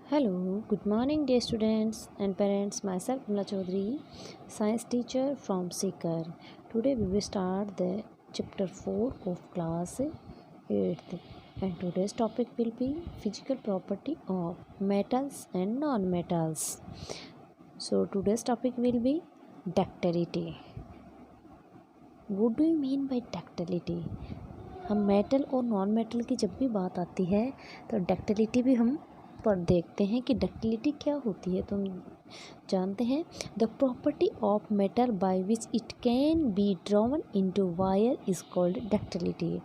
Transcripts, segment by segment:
Hello, good morning, dear students and parents. Myself, Mula Chaudhary, science teacher from Sikar. Today, we will start the chapter 4 of class 8th, and today's topic will be physical property of metals and non-metals. So, today's topic will be ductility. What do you mean by ductility? हम metal और non metal की जब भी बात आती है तो ductility भी हम पर देखते हैं कि डक्टिलिटी क्या होती है। तो हम जानते हैं the property of metal by which it can be drawn into wire is called ductility.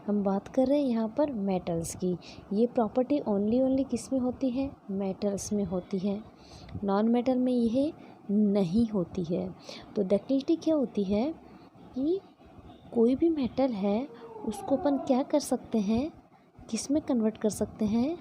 हम बात कर रहे हैं यहाँ पर मेटल्स की। ये प्रॉपर्टी ओनली किस में होती है? मेटल्स में होती है। नॉन मेटल में यह नहीं होती है। तो डक्टिलिटी क्या होती है कि कोई भी मेटल है उसको अपन क्या कर सकते हैं, किस में कन्वर्ट कर सकते हैं?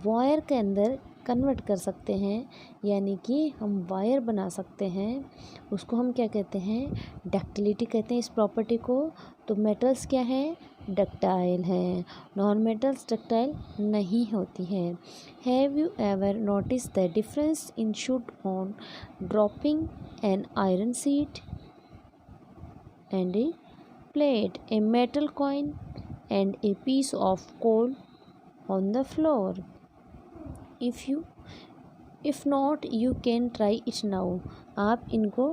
वायर के अंदर कन्वर्ट कर सकते हैं, यानी कि हम वायर बना सकते हैं। उसको हम क्या कहते हैं? डक्टिलिटी कहते हैं इस प्रॉपर्टी को। तो मेटल्स क्या है? डक्टाइल हैं। नॉन मेटल्स डक्टाइल नहीं होती है। Have you ever notice the difference in shoot on dropping an iron sheet and a plate, a metal coin and a piece of coal on the floor? If not, you can try it now. आप इनको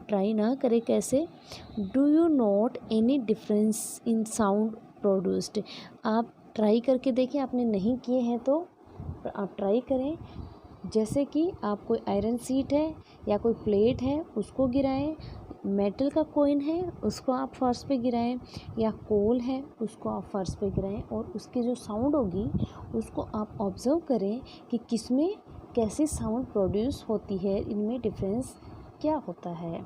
try ना करें। कैसे? Do you note any difference in sound produced? आप try करके देखें। आपने नहीं किए हैं तो आप ट्राई करें। जैसे कि आप कोई आयरन शीट है या कोई प्लेट है उसको गिराएं, मेटल का कॉइन है उसको आप फर्श पे गिराएं, या कोल है उसको आप फर्श पे गिराएं, और उसकी जो साउंड होगी उसको आप ऑब्ज़र्व करें कि किसमें कैसी साउंड प्रोड्यूस होती है, इनमें डिफरेंस क्या होता है।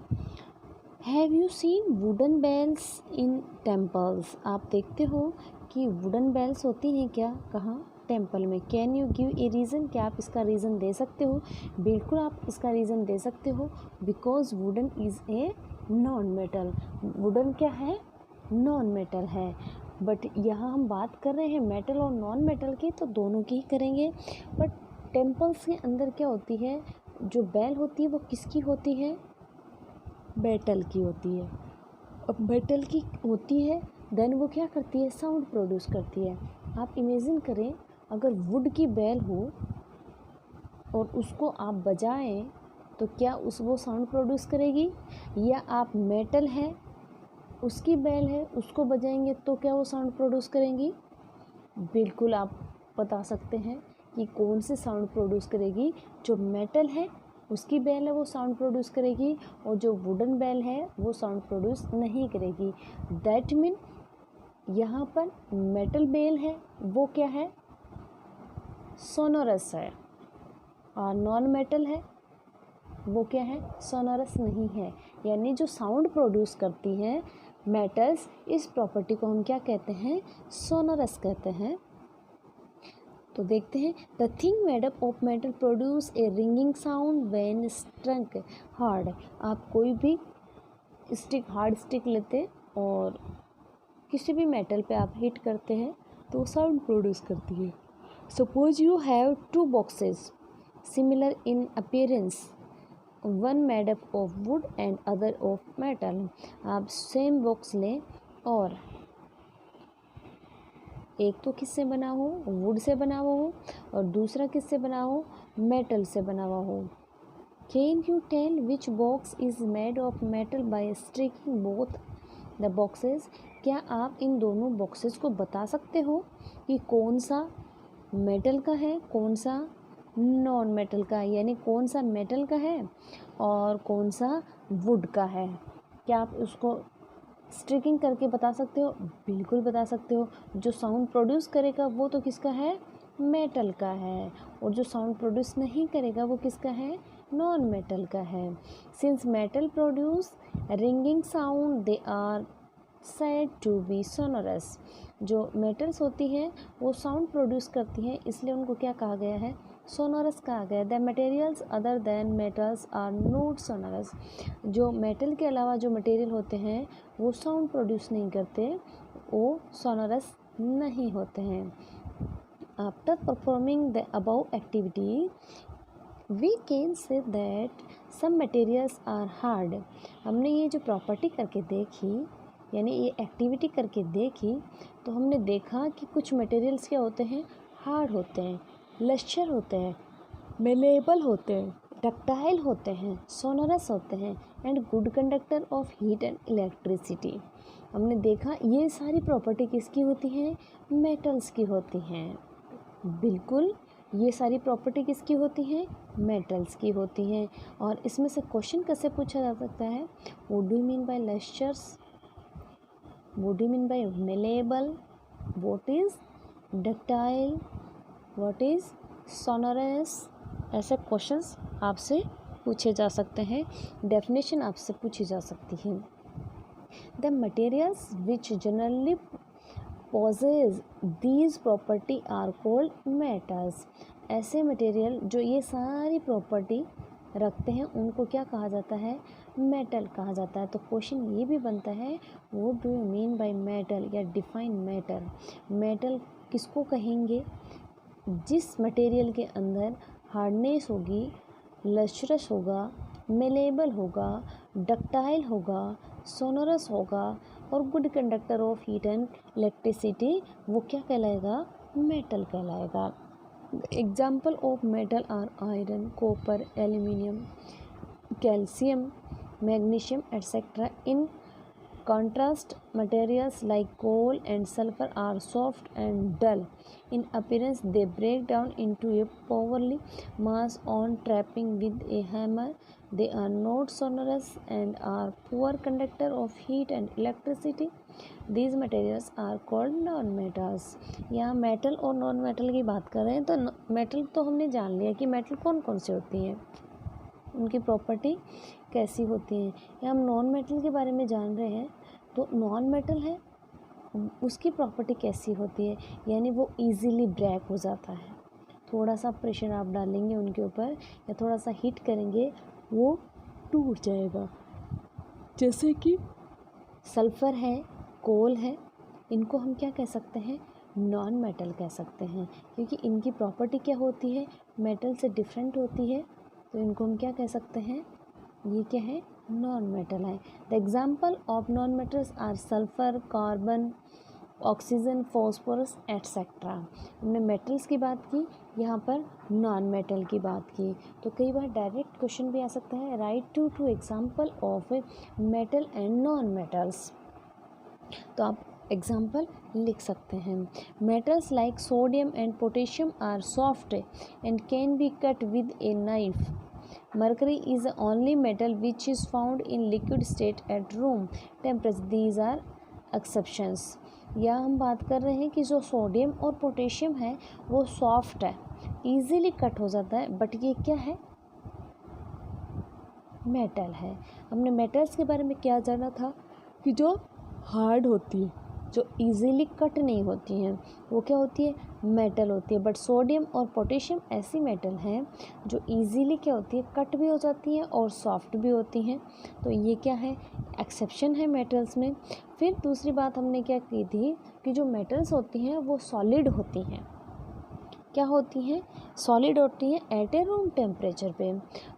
Have you seen wooden bells in temples? आप देखते हो कि वुडन बेल्स होती हैं क्या? कहाँ? टेम्पल में। Can you give a reason? क्या आप इसका रीज़न दे सकते हो? बिल्कुल आप इसका रीज़न दे सकते हो। Because wooden is a non metal. Wooden क्या है? नॉन मेटल है। बट यहाँ हम बात कर रहे हैं मेटल और नॉन मेटल की, तो दोनों की ही करेंगे। बट टेम्पल्स के अंदर क्या होती है? जो बेल होती है वो किसकी होती है? मेटल की होती है। अब मेटल की होती है देन वो क्या करती है? साउंड प्रोड्यूस करती है। आप इमेजिन करें, अगर वुड की बेल हो और उसको आप बजाएं तो क्या वो साउंड प्रोड्यूस करेगी? या आप मेटल है उसकी बेल है उसको बजाएंगे तो क्या वो साउंड प्रोड्यूस करेंगी? बिल्कुल आप बता सकते हैं कि कौन सी साउंड प्रोड्यूस करेगी। जो मेटल है उसकी बेल है वो साउंड प्रोड्यूस करेगी, और जो वुडन बेल है वो साउंड प्रोड्यूस नहीं करेगी। दैट मीन यहाँ पर मेटल बेल है वो क्या है? सोनोरस है, और नॉन मेटल है वो क्या है? सोनोरस नहीं है। यानी जो साउंड प्रोड्यूस करती हैं मेटल्स, इस प्रॉपर्टी को हम क्या कहते हैं? सोनोरस कहते हैं। तो देखते हैं, the thing made up of metal produce a ringing sound when struck hard. आप कोई भी हार्ड स्टिक लेते और किसी भी मेटल पे आप हिट करते हैं तो साउंड प्रोड्यूस करती है। Suppose you have two boxes similar in appearance, one made up of would and other of metal. आप सेम बॉक्स लें और एक तो किससे बना हो? वुड से बना हुआ हो, और दूसरा किससे बना हो? मेटल से बना हुआ हो। Can you tell which box is made of metal by striking both the boxes? क्या आप इन दोनों बॉक्सेस को बता सकते हो कि कौन सा मेटल का है, कौन सा नॉन मेटल का है? यानी कौन सा मेटल का है और कौन सा वुड का है? क्या आप उसको स्ट्रिकिंग करके बता सकते हो? बिल्कुल बता सकते हो। जो साउंड प्रोड्यूस करेगा वो तो किसका है? मेटल का है, और जो साउंड प्रोड्यूस नहीं करेगा वो किसका है? नॉन मेटल का है। Since metal produce ringing sound they are said to be sonorous। जो मेटल्स होती हैं वो साउंड प्रोड्यूस करती हैं, इसलिए उनको क्या कहा गया है? सोनोरस कहा गया। The materials other than metals are not sonorous. जो मेटल के अलावा जो मटेरियल होते हैं वो साउंड प्रोड्यूस नहीं करते, वो सोनोरस नहीं होते हैं। After performing the above activity we can say that some materials are hard. हमने ये जो प्रॉपर्टी करके देखी, यानी ये एक्टिविटी करके देखी, तो हमने देखा कि कुछ मटेरियल्स क्या होते हैं, हार्ड होते हैं, लश्चर होते हैं, मेलेबल होते हैं, डक्टाइल होते हैं, सोनरस होते हैं and good conductor of heat and electricity. हमने देखा ये सारी प्रॉपर्टी किसकी होती हैं, मेटल्स की होती हैं। बिल्कुल, ये सारी प्रॉपर्टी किसकी होती हैं, मेटल्स की होती हैं। और इसमें से क्वेश्चन कैसे पूछा जा सकता है, what do you mean by lustres, what do you mean by malleable, what is ductile, what is sonorous, ऐसे क्वेश्चंस आपसे पूछे जा सकते हैं, डेफिनेशन आपसे पूछी जा सकती है। The materials which generally possess these property are called metals। ऐसे मटेरियल जो ये सारी प्रॉपर्टी रखते हैं उनको क्या कहा जाता है, मेटल कहा जाता है। तो क्वेश्चन ये भी बनता है, what do you mean by metal, या डिफाइन मेटल। मेटल किसको कहेंगे, जिस मटेरियल के अंदर हार्डनेस होगी, लश्चरस होगा, मेलेबल होगा, डक्टाइल होगा, सोनरस होगा और good conductor of heat and electricity, वो क्या कहलाएगा, मेटल कहलाएगा। Example of metal are iron, copper, aluminium, calcium, magnesium etcetera. In contrast, materials like coal and sulfur are soft and dull in appearance. They break down into a powdery mass on tapping with a hammer. They are not sonorous and are poor conductor of heat and electricity. These materials are called non-metals। यहाँ metal और non metal की बात कर रहे हैं। तो metal तो हमने जान लिया कि मेटल कौन कौन से होती हैं, उनकी प्रॉपर्टी कैसी होती हैं। या हम नॉन मेटल के बारे में जान रहे हैं, तो नॉन मेटल है उसकी प्रॉपर्टी कैसी होती है, यानी वो इजीली ब्रेक हो जाता है। थोड़ा सा प्रेशर आप डालेंगे उनके ऊपर या थोड़ा सा हीट करेंगे वो टूट जाएगा। जैसे कि सल्फ़र है, कोल है, इनको हम क्या कह सकते हैं, नॉन मेटल कह सकते हैं, क्योंकि इनकी प्रॉपर्टी क्या होती है, मेटल से डिफरेंट होती है। तो इनको हम क्या कह सकते हैं, ये क्या है, नॉन मेटल है। The example of non metals are sulphur, carbon, oxygen, phosphorus etcetera. हमने मेटल्स की बात की, यहाँ पर नॉन मेटल की बात की। तो कई बार डायरेक्ट क्वेश्चन भी आ सकता है, write two example of metal and non metals. तो आप एग्जाम्पल लिख सकते हैं। Metals like sodium and potassium are soft and can be cut with a knife. Mercury is the only metal which is found in liquid state at room temperature. These are exceptions। या हम बात कर रहे हैं कि जो sodium और potassium है वो सॉफ्ट है, इजीली कट हो जाता है, बट ये क्या है, मेटल है। हमने मेटल्स के बारे में क्या जाना था कि जो हार्ड होती है, जो इजीली कट नहीं होती हैं, वो क्या होती है, मेटल होती है। बट सोडियम और पोटेशियम ऐसी मेटल हैं जो इजीली क्या होती है, कट भी हो जाती हैं और सॉफ्ट भी होती हैं। तो ये क्या है, एक्सेप्शन है मेटल्स में। फिर दूसरी बात हमने क्या की थी कि जो मेटल्स होती हैं वो सॉलिड होती हैं। क्या होती हैं, सॉलिड होती हैं एट ए रूम टेम्परेचर पे।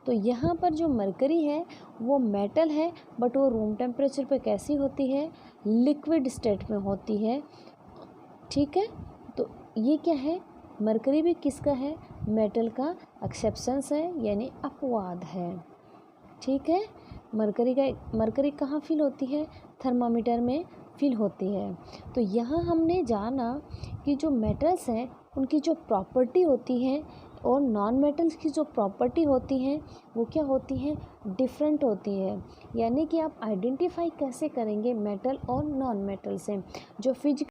तो यहाँ पर जो मरकरी है वो मेटल है, बट वो रूम टेम्परेचर पे कैसी होती है, लिक्विड स्टेट में होती है। ठीक है, तो ये क्या है, मरकरी भी किसका है, मेटल का एक्सेप्शंस है, यानी अपवाद है। ठीक है, मरकरी कहाँ फिल होती है, थर्मामीटर में फिल होती है। तो यहाँ हमने जाना कि जो मेटल्स हैं उनकी जो प्रॉपर्टी होती है और नॉन मेटल्स की जो प्रॉपर्टी होती हैं वो क्या होती हैं, डिफरेंट होती है। यानी कि आप आइडेंटिफाई कैसे करेंगे मेटल और नॉन मेटल से। जो फिजिकल